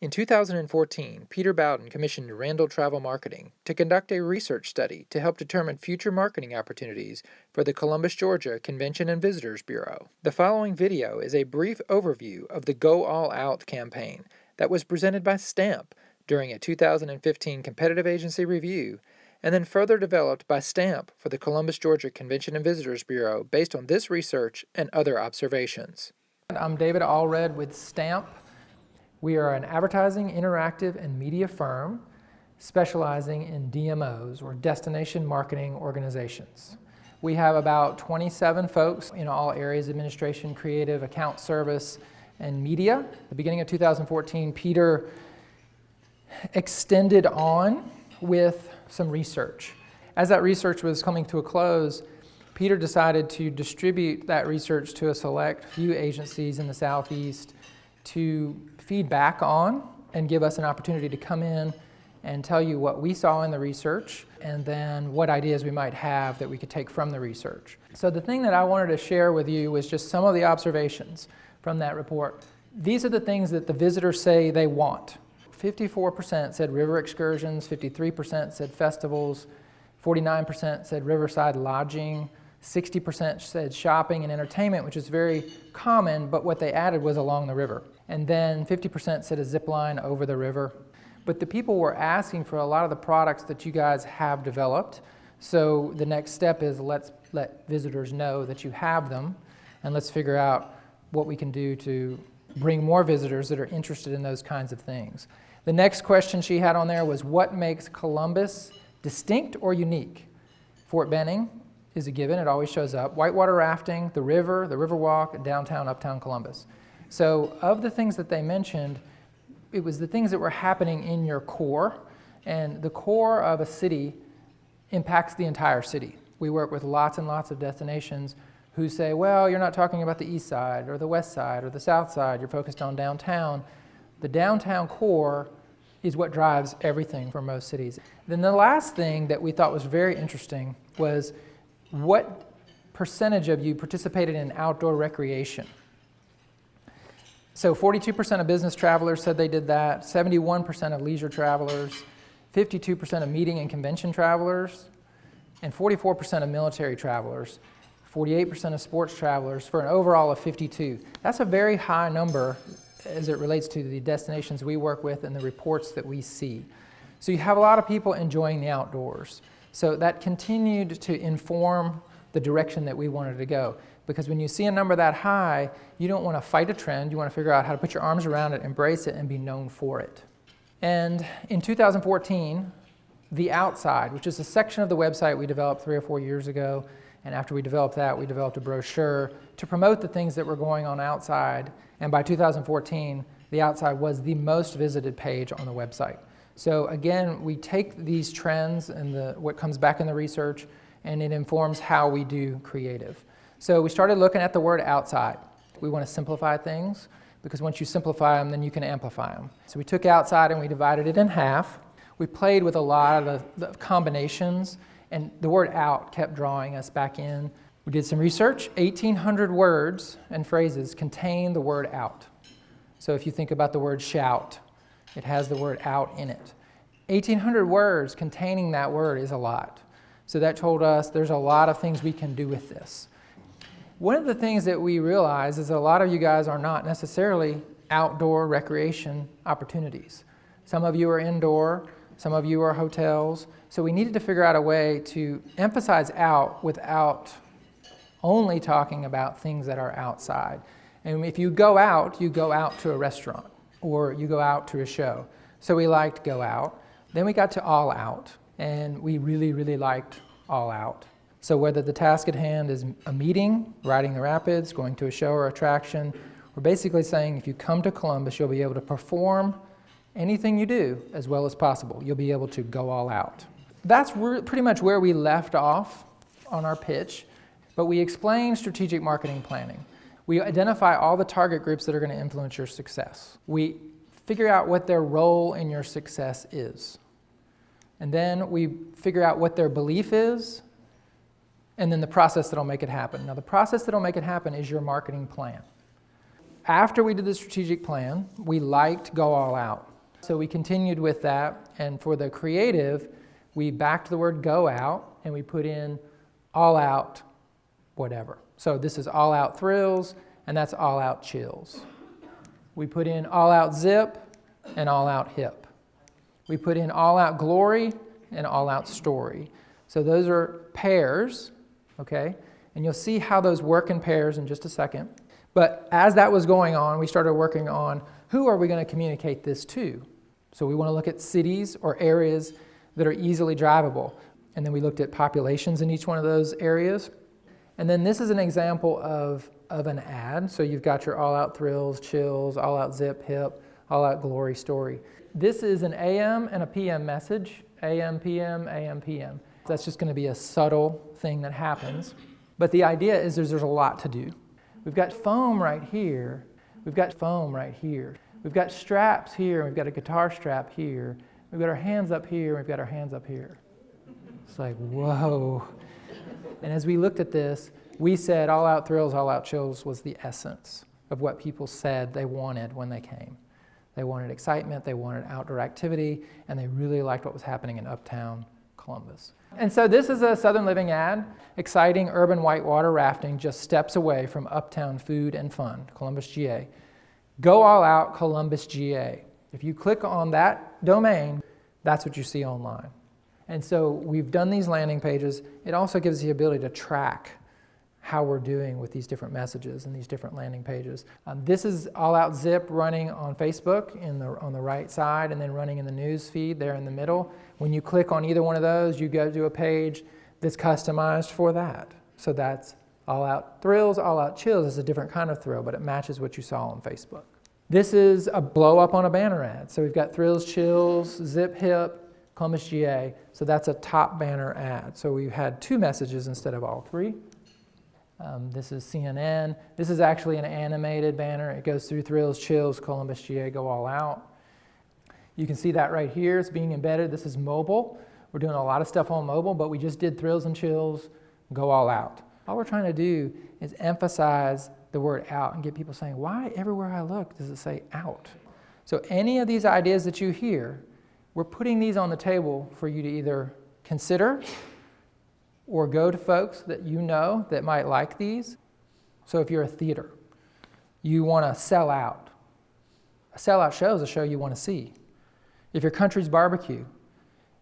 In 2014, Peter Bowden commissioned Randall Travel Marketing to conduct a research study to help determine future marketing opportunities for the Columbus, Georgia Convention and Visitors Bureau. The following video is a brief overview of the Go All Out campaign that was presented by Stamp during a 2015 competitive agency review and then further developed by Stamp for the Columbus, Georgia Convention and Visitors Bureau based on this research and other observations. I'm David Allred with Stamp. We are an advertising, interactive, and media firm specializing in DMOs, or Destination Marketing Organizations. We have about 27 folks in all areas: administration, creative, account service, and media. At the beginning of 2014, Peter extended on with some research. As that research was coming to a close, Peter decided to distribute that research to a select few agencies in the Southeast to feed back on and give us an opportunity to come in and tell you what we saw in the research and then what ideas we might have that we could take from the research. So the thing that I wanted to share with you was just some of the observations from that report. These are the things that the visitors say they want. 54% said river excursions, 53% said festivals, 49% said riverside lodging, 60% said shopping and entertainment, which is very common, but what they added was along the river. And then 50% said a zip line over the river. But the people were asking for a lot of the products that you guys have developed. So the next step is let's let visitors know that you have them, and let's figure out what we can do to bring more visitors that are interested in those kinds of things. The next question she had on there was, what makes Columbus distinct or unique? Fort Benning is a given, it always shows up. Whitewater rafting, the Riverwalk, downtown, uptown Columbus. So of the things that they mentioned, it was the things that were happening in your core, and the core of a city impacts the entire city. We work with lots and lots of destinations who say, well, you're not talking about the east side or the west side or the south side, you're focused on downtown. The downtown core is what drives everything for most cities. Then the last thing that we thought was very interesting was what percentage of you participated in outdoor recreation? So 42% of business travelers said they did that, 71% of leisure travelers, 52% of meeting and convention travelers, and 44% of military travelers, 48% of sports travelers, for an overall of 52. That's a very high number as it relates to the destinations we work with and the reports that we see. So you have a lot of people enjoying the outdoors. So that continued to inform the direction that we wanted to go. Because when you see a number that high, you don't want to fight a trend, you want to figure out how to put your arms around it, embrace it, and be known for it. And in 2014, The Outside, which is a section of the website we developed 3 or 4 years ago, and after we developed that, we developed a brochure to promote the things that were going on outside. And by 2014, The Outside was the most visited page on the website. So again, we take these trends and what comes back in the research, and it informs how we do creative. So we started looking at the word outside. We want to simplify things, because once you simplify them, then you can amplify them. So we took outside and we divided it in half. We played with a lot of the combinations, and the word out kept drawing us back in. We did some research. 1,800 words and phrases contain the word out. So if you think about the word shout, it has the word out in it. 1,800 words containing that word is a lot. So that told us there's a lot of things we can do with this. One of the things that we realize is that a lot of you guys are not necessarily outdoor recreation opportunities. Some of you are indoor, some of you are hotels. So we needed to figure out a way to emphasize out without only talking about things that are outside. And if you go out to a restaurant, or you go out to a show. So we liked Go Out. Then we got to All Out, and we really, really liked All Out. So whether the task at hand is a meeting, riding the rapids, going to a show or attraction, we're basically saying if you come to Columbus, you'll be able to perform anything you do as well as possible. You'll be able to go all out. That's pretty much where we left off on our pitch, but we explain strategic marketing planning. We identify all the target groups that are going to influence your success. We figure out what their role in your success is. And then we figure out what their belief is, and then the process that'll make it happen. Now, the process that'll make it happen is your marketing plan. After we did the strategic plan, we liked Go All Out. So we continued with that, and for the creative, we backed the word go out, and we put in all out whatever. So this is all out thrills, and that's all out chills. We put in all out zip and all out hip. We put in all out glory and all out story. So those are pairs, okay? And you'll see how those work in pairs in just a second. But as that was going on, we started working on who are we going to communicate this to? So we want to look at cities or areas that are easily drivable. And then we looked at populations in each one of those areas. And then this is an example of an ad. So you've got your all out thrills, chills, all out zip, hip, all out glory, story. This is an AM and a PM message, AM, PM, AM, PM. That's just going to be a subtle thing that happens. But the idea is there's a lot to do. We've got foam right here. We've got foam right here. We've got straps here. We've got a guitar strap here. We've got our hands up here. We've got our hands up here. It's like, whoa. And as we looked at this, we said all out thrills, all out chills was the essence of what people said they wanted when they came. They wanted excitement, they wanted outdoor activity, and they really liked what was happening in uptown Columbus. And so this is a Southern Living ad. Exciting urban whitewater rafting just steps away from uptown food and fun, Columbus, GA. Go all out, Columbus, GA. If you click on that domain, that's what you see online. And so we've done these landing pages. It also gives the ability to track how we're doing with these different messages and these different landing pages. This is All Out Zip running on Facebook on the right side, and then running in the news feed there in the middle. When you click on either one of those, you go to a page that's customized for that. So that's All Out Thrills, All Out Chills is a different kind of thrill, but it matches what you saw on Facebook. This is a blow up on a banner ad. So we've got Thrills, Chills, Zip, Hip, Columbus, GA. So that's a top banner ad. So we've had 2 messages instead of all 3. This is CNN. This is actually an animated banner. It goes through Thrills, Chills, Columbus, GA, Go All Out. You can see that right here. It's being embedded. This is mobile. We're doing a lot of stuff on mobile, but we just did Thrills and Chills, Go All Out. All we're trying to do is emphasize the word out and get people saying, why everywhere I look does it say out? So any of these ideas that you hear, we're putting these on the table for you to either consider or go to folks that you know that might like these. So if you're a theater, you want to sell out. A sellout show is a show you want to see. If your country's barbecue,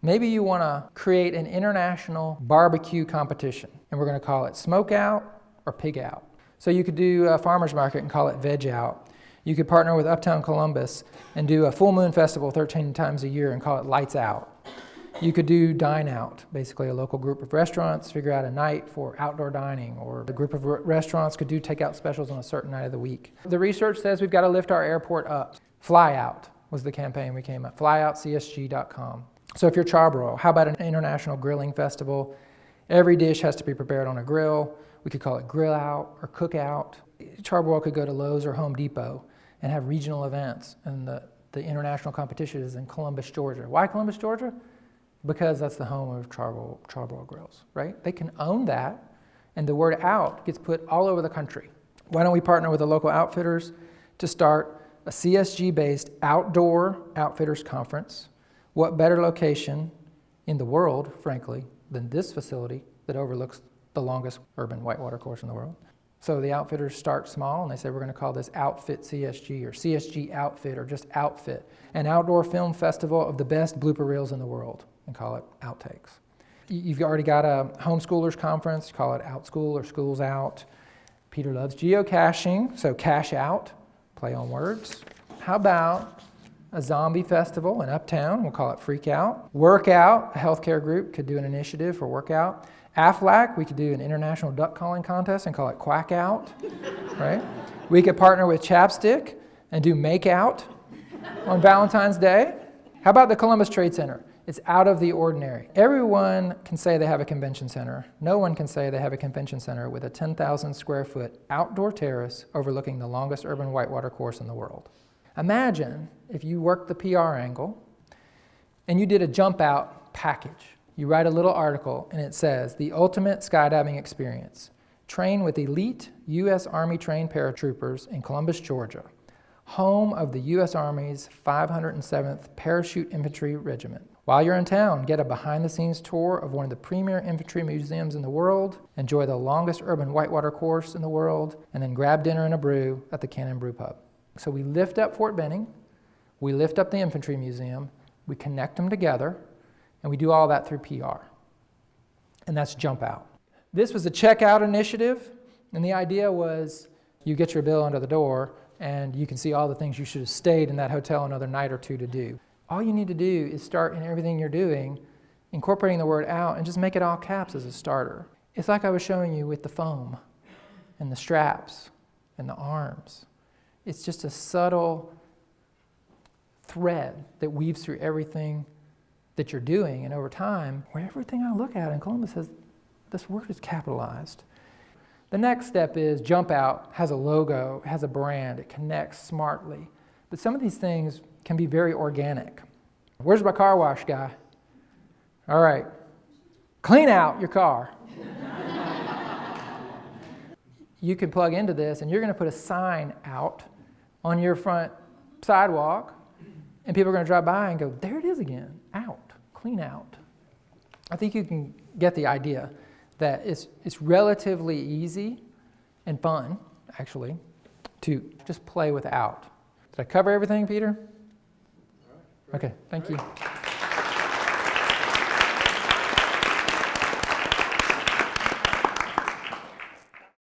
maybe you want to create an international barbecue competition, and we're going to call it Smoke Out or Pig Out. So you could do a farmer's market and call it Veg Out. You could partner with Uptown Columbus and do a full moon festival 13 times a year and call it Lights Out. You could do Dine Out, basically a local group of restaurants, figure out a night for outdoor dining, or a group of restaurants could do takeout specials on a certain night of the week. The research says we've got to lift our airport up. Fly Out was the campaign we came up, flyoutcsg.com. So if you're Charbroil, how about an international grilling festival? Every dish has to be prepared on a grill. We could call it Grill Out or Cook Out. Charbroil could go to Lowe's or Home Depot and have regional events, and the international competition is in Columbus, Georgia. Why Columbus, Georgia? Because that's the home of Charbroil Grills, right? They can own that, and the word out gets put all over the country. Why don't we partner with the local outfitters to start a CSG-based outdoor outfitters conference? What better location in the world, frankly, than this facility that overlooks the longest urban whitewater course in the world? So the outfitters start small, and they say, we're going to call this Outfit CSG, or CSG Outfit, or just Outfit, an outdoor film festival of the best blooper reels in the world, and call it Outtakes. You've already got a homeschoolers conference, call it Outschool or Schools Out. Peter loves geocaching, so cash out, play on words. How about a zombie festival in Uptown? We'll call it Freak Out. Workout, a healthcare group could do an initiative for workout. Aflac, we could do an international duck calling contest and call it Quack Out, right? We could partner with Chapstick and do Make Out on Valentine's Day. How about the Columbus Trade Center? It's out of the ordinary. Everyone can say they have a convention center. No one can say they have a convention center with a 10,000 square foot outdoor terrace overlooking the longest urban whitewater course in the world. Imagine if you worked the PR angle and you did a jump out package. You write a little article and it says, the ultimate skydiving experience. Train with elite U.S. Army trained paratroopers in Columbus, Georgia. home of the U.S. Army's 507th Parachute Infantry Regiment. While you're in town, get a behind-the-scenes tour of one of the premier infantry museums in the world, enjoy the longest urban whitewater course in the world, and then grab dinner and a brew at the Cannon Brew Pub. So we lift up Fort Benning, we lift up the Infantry Museum, we connect them together, and we do all that through PR. And that's Jump Out. This was a checkout initiative, and the idea was you get your bill under the door, and you can see all the things you should have stayed in that hotel another night or two to do. All you need to do is start in everything you're doing, incorporating the word out, and just make it all caps as a starter. It's like I was showing you with the foam and the straps and the arms. It's just a subtle thread that weaves through everything that you're doing, and over time, where everything I look at in Columbus says, this word is capitalized. The next step is Jump Out has a logo, has a brand, it connects smartly. But some of these things can be very organic. Where's my car wash guy? All right, clean out your car. You can plug into this and you're gonna put a sign out on your front sidewalk and people are gonna drive by and go, there it is again, out, clean out. I think you can get the idea that it's relatively easy and fun, actually, to just play with out. Did I cover everything, Peter? Okay, thank you.